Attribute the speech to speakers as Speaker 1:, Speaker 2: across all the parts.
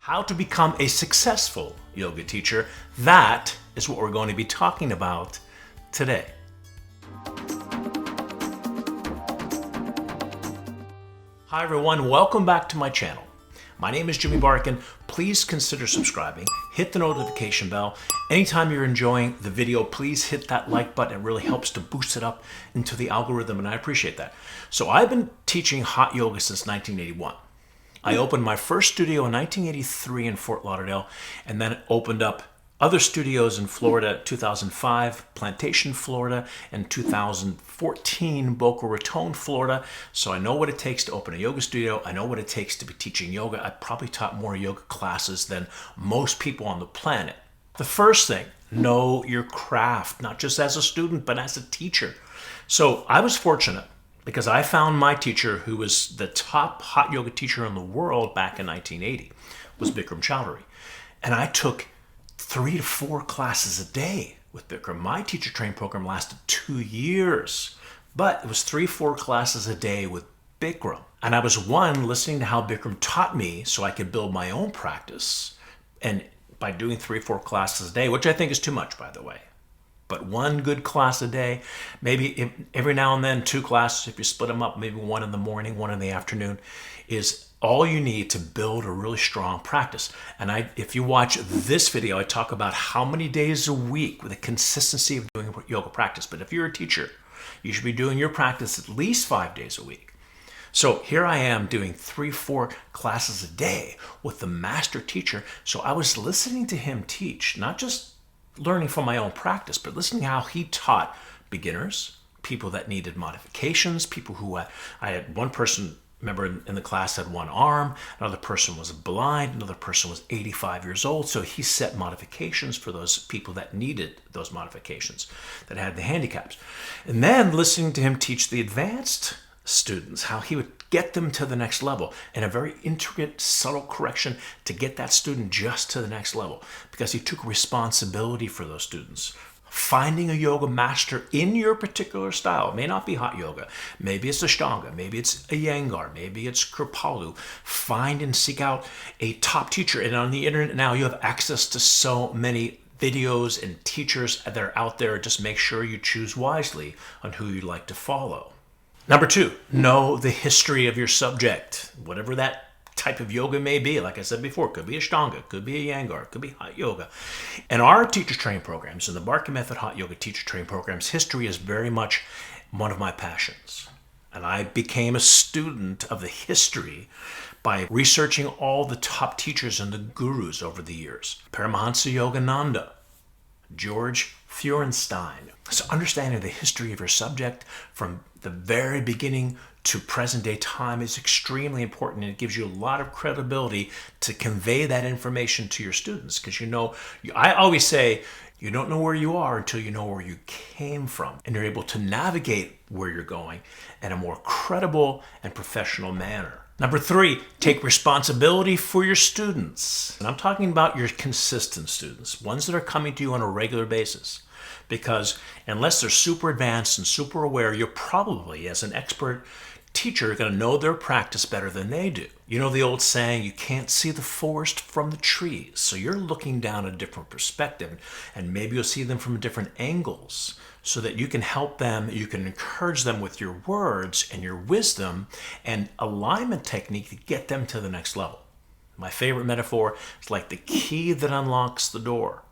Speaker 1: How to become a successful yoga teacher. That is what we're going to be talking about today. Hi everyone, welcome back to my channel. My name is Jimmy Barkan. Please consider subscribing, hit the notification bell. Anytime you're enjoying the video, please hit that like button. It really helps to boost it up into the algorithm, and I appreciate that. So I've been teaching hot yoga since 1981. I opened my first studio in 1983 in Fort Lauderdale, and then opened up other studios in Florida, 2005, Plantation, Florida, and 2014, Boca Raton, Florida. So I know what it takes to open a yoga studio. I know what it takes to be teaching yoga. I probably taught more yoga classes than most people on the planet. The first thing, know your craft, not just as a student, but as a teacher. So I was fortunate because I found my teacher, who was the top hot yoga teacher in the world back in 1980, was Bikram Choudhury. And I took 3 to 4 classes a day with Bikram. My teacher training program lasted 2 years, but it was 3-4 classes a day with Bikram. And I was listening to how Bikram taught me so I could build my own practice. And by doing 3-4 classes a day, which I think is too much, by the way, but 1 good class a day, maybe every now and then 2 classes, if you split them up, maybe 1 in the morning, 1 in the afternoon, is all you need to build a really strong practice. And if you watch this video, I talk about how many days a week with the consistency of doing yoga practice. But if you're a teacher, you should be doing your practice at least 5 days a week. So here I am doing 3-4 classes a day with the master teacher. So I was listening to him teach, not just learning from my own practice, but listening how he taught beginners, people that needed modifications, people who I had one person, remember in the class, had 1 arm, another person was blind, another person was 85 years old. So he set modifications for those people that needed those modifications, that had the handicaps. And then listening to him teach the advanced students, how he would get them to the next level, and a very intricate, subtle correction to get that student just to the next level, because he took responsibility for those students. Finding a yoga master in your particular style. It may not be hot yoga. Maybe it's Ashtanga. Maybe it's Iyengar. Maybe it's Kripalu. Find and seek out a top teacher. And on the internet now, you have access to so many videos and teachers that are out there. Just make sure you choose wisely on who you'd like to follow. Number 2, know the history of your subject, whatever that type of yoga may be. Like I said before, it could be Ashtanga, it could be Iyengar, it could be hot yoga. In our teacher training programs, in the Barkan Method hot yoga teacher training programs, history is very much one of my passions. And I became a student of the history by researching all the top teachers and the gurus over the years. Paramahansa Yogananda, George Feurenstein. So understanding the history of your subject from the very beginning to present day time is extremely important, and it gives you a lot of credibility to convey that information to your students. Because I always say, you don't know where you are until you know where you came from, and you're able to navigate where you're going in a more credible and professional manner. Number 3, take responsibility for your students. And I'm talking about your consistent students, ones that are coming to you on a regular basis. Because unless they're super advanced and super aware, you're probably, as an expert teacher, going to know their practice better than they do. You know the old saying, you can't see the forest from the trees. So you're looking down a different perspective, and maybe you'll see them from different angles so that you can help them, you can encourage them with your words and your wisdom and alignment technique to get them to the next level. My favorite metaphor is like the key that unlocks the door.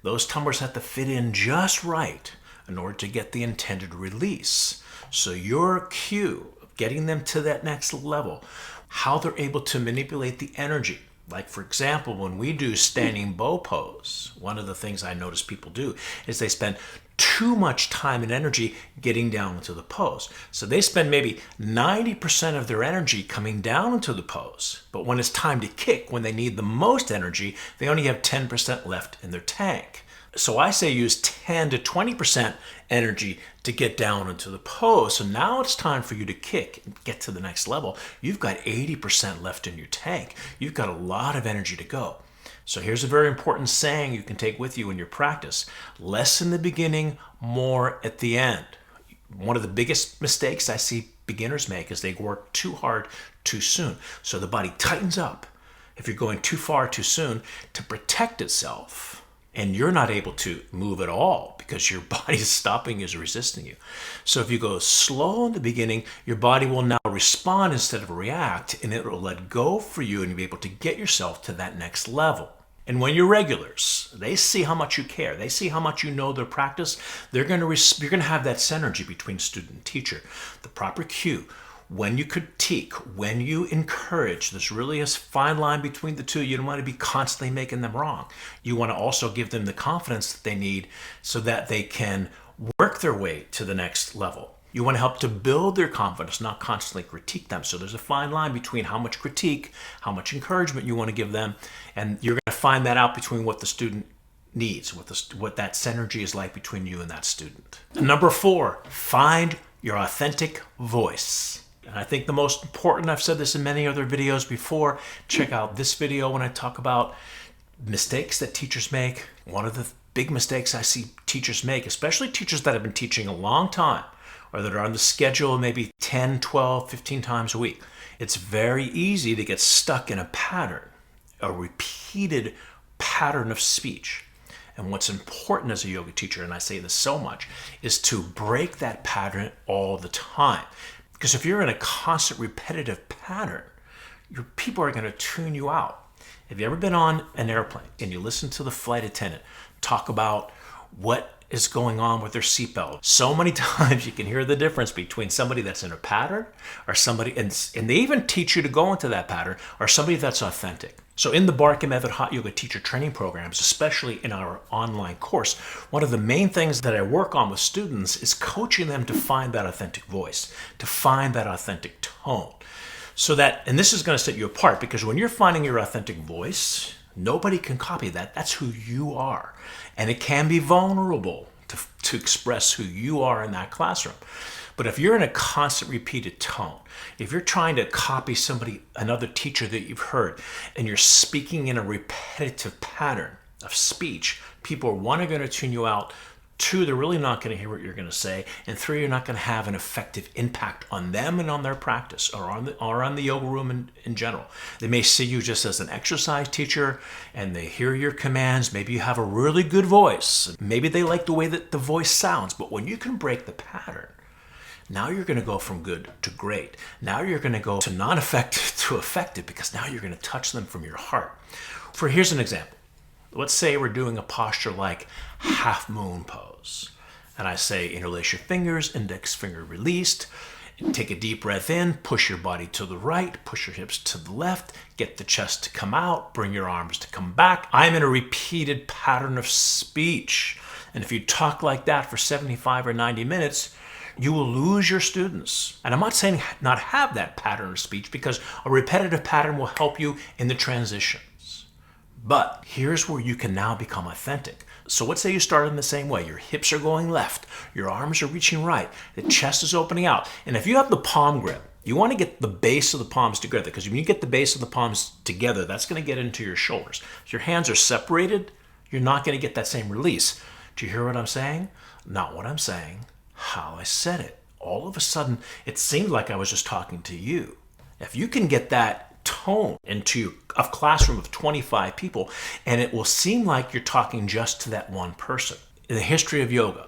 Speaker 1: Those tumblers have to fit in just right in order to get the intended release. So your cue of getting them to that next level, how they're able to manipulate the energy. Like, for example, when we do standing bow pose, one of the things I notice people do is they spend too much time and energy getting down into the pose. So they spend maybe 90% of their energy coming down into the pose. But when it's time to kick, when they need the most energy, they only have 10% left in their tank. So I say use 10 to 20% energy to get down into the pose. So now it's time for you to kick and get to the next level. You've got 80% left in your tank. You've got a lot of energy to go. So here's a very important saying you can take with you in your practice. Less in the beginning, more at the end. One of the biggest mistakes I see beginners make is they work too hard too soon. So the body tightens up if you're going too far too soon, to protect itself. And you're not able to move at all because your body is stopping, is resisting you. So if you go slow in the beginning, your body will now respond instead of react, and it will let go for you, and you'll be able to get yourself to that next level. And when you're regulars, they see how much you care. They see how much you know their practice. You're going to have that synergy between student and teacher, the proper cue. When you critique, when you encourage, there's really a fine line between the two. You don't want to be constantly making them wrong. You want to also give them the confidence that they need so that they can work their way to the next level. You want to help to build their confidence, not constantly critique them. So there's a fine line between how much critique, how much encouragement you want to give them, and you're going to find that out between what the student needs, what that synergy is like between you and that student. And number 4, find your authentic voice. And I think the most important, I've said this in many other videos before, check out this video when I talk about mistakes that teachers make. One of the big mistakes I see teachers make, especially teachers that have been teaching a long time or that are on the schedule maybe 10, 12, 15 times a week. It's very easy to get stuck in a pattern, a repeated pattern of speech. And what's important as a yoga teacher, and I say this so much, is to break that pattern all the time. Because if you're in a constant repetitive pattern, your people are going to tune you out. Have you ever been on an airplane and you listen to the flight attendant talk about what is going on with their seatbelt? So many times you can hear the difference between somebody that's in a pattern or somebody, and they even teach you to go into that pattern, or somebody that's authentic. So in the Bikram Method Hot Yoga teacher training programs, especially in our online course, one of the main things that I work on with students is coaching them to find that authentic voice, to find that authentic tone. So that, and this is going to set you apart, because when you're finding your authentic voice, nobody can copy that. That's who you are. And it can be vulnerable to express who you are in that classroom. But if you're in a constant repeated tone, if you're trying to copy somebody, another teacher that you've heard, and you're speaking in a repetitive pattern of speech, people are, 1, are going to tune you out, 2, they're really not going to hear what you're going to say, and 3, you're not going to have an effective impact on them and on their practice, or on the yoga room in general. They may see you just as an exercise teacher, and they hear your commands. Maybe you have a really good voice. Maybe they like the way that the voice sounds, but when you can break the pattern, now you're going to go from good to great. Now you're going to go to non-effective to effective, because now you're going to touch them from your heart. Here's an example. Let's say we're doing a posture like half moon pose. And I say, interlace your fingers, index finger released. Take a deep breath in, push your body to the right, push your hips to the left, get the chest to come out, bring your arms to come back. I'm in a repeated pattern of speech. And if you talk like that for 75 or 90 minutes, you will lose your students. And I'm not saying not have that pattern of speech, because a repetitive pattern will help you in the transitions. But here's where you can now become authentic. So let's say you start in the same way. Your hips are going left, your arms are reaching right, the chest is opening out. And if you have the palm grip, you want to get the base of the palms together, because when you get the base of the palms together, that's going to get into your shoulders. If your hands are separated, you're not going to get that same release. Do you hear what I'm saying? Not what I'm saying, how I said it. All of a sudden, it seemed like I was just talking to you. If you can get that tone into a classroom of 25 people, and it will seem like you're talking just to that one person. In the history of yoga,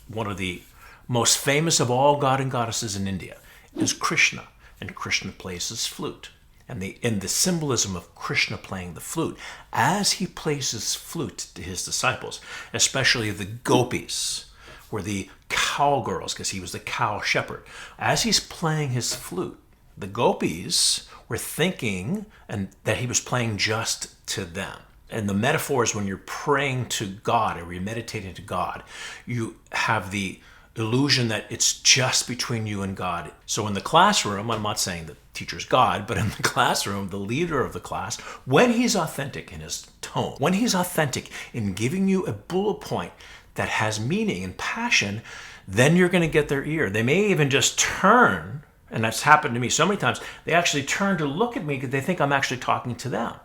Speaker 1: one of the most famous of all god and goddesses in India is Krishna, and Krishna plays his flute. And the symbolism of Krishna playing the flute, as he plays his flute to his disciples, especially the gopis, were the cowgirls, because he was the cow shepherd. As he's playing his flute, the gopis were thinking that he was playing just to them. And the metaphor is when you're praying to God or you're meditating to God, you have the illusion that it's just between you and God. So in the classroom, I'm not saying the teacher's God, but in the classroom, the leader of the class, when he's authentic in his tone, when he's authentic in giving you a bullet point that has meaning and passion, then you're going to get their ear. They may even just turn. And that's happened to me so many times. They actually turn to look at me because they think I'm actually talking to them.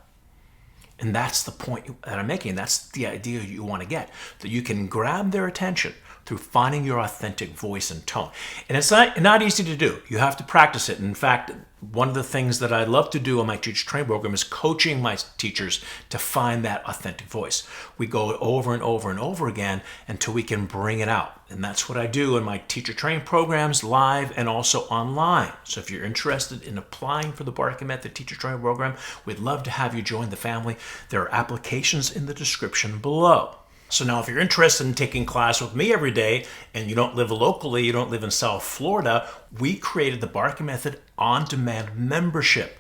Speaker 1: And that's the point that I'm making. That's the idea you want to get, that you can grab their attention through finding your authentic voice and tone. And it's not easy to do. You have to practice it. In fact, One of the things that I love to do on my teacher training program is coaching my teachers to find that authentic voice. We go over and over and over again until we can bring it out. And that's what I do in my teacher training programs, live and also online. So if you're interested in applying for the Barkan Method teacher training program, we'd love to have you join the family. There are applications in the description below. So now if you're interested in taking class with me every day and you don't live locally, you don't live in South Florida, we created the Barkan Method on-demand membership,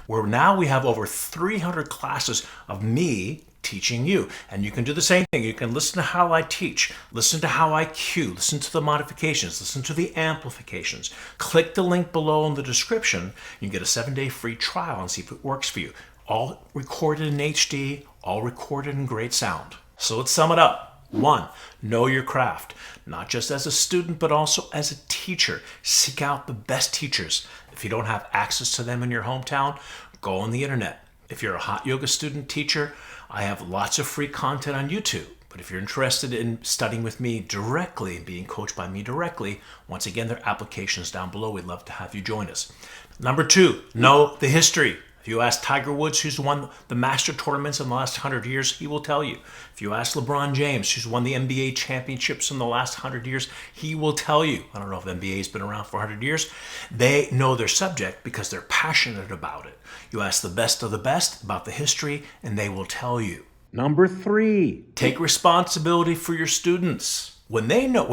Speaker 1: where now we have over 300 classes of me teaching you. And you can do the same thing. You can listen to how I teach, listen to how I cue, listen to the modifications, listen to the amplifications. Click the link below in the description. You can get a 7-day free trial and see if it works for you. All recorded in HD, all recorded in great sound. So let's sum it up. 1, know your craft, not just as a student, but also as a teacher. Seek out the best teachers. If you don't have access to them in your hometown, go on the internet. If you're a hot yoga student teacher, I have lots of free content on YouTube. But if you're interested in studying with me directly and being coached by me directly, once again, there are applications down below. We'd love to have you join us. Number 2, know the history. If you ask Tiger Woods, who's won the master tournaments in the last 100 years, he will tell you. If you ask LeBron James, who's won the NBA championships in the last 100 years, he will tell you. I don't know if NBA has been around for 100 years. They know their subject because they're passionate about it. You ask the best of the best about the history, and they will tell you. Number 3, take responsibility for your students. When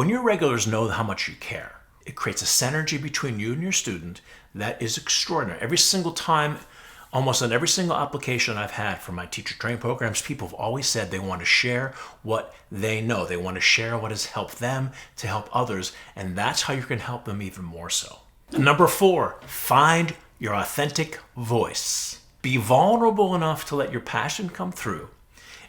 Speaker 1: your regulars know how much you care, it creates a synergy between you and your student that is extraordinary. Every single time, almost on every single application I've had for my teacher training programs, people have always said they want to share what they know. They want to share what has helped them to help others, and that's how you can help them even more so. Number 4, find your authentic voice. Be vulnerable enough to let your passion come through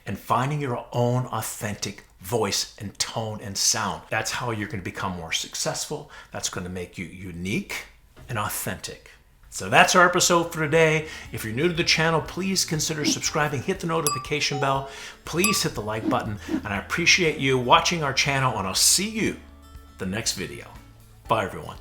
Speaker 1: and finding your own authentic voice and tone and sound. That's how you're going to become more successful. That's going to make you unique and authentic. So that's our episode for today. If you're new to the channel, please consider subscribing, hit the notification bell, please hit the like button, and I appreciate you watching our channel, and I'll see you the next video. Bye, everyone.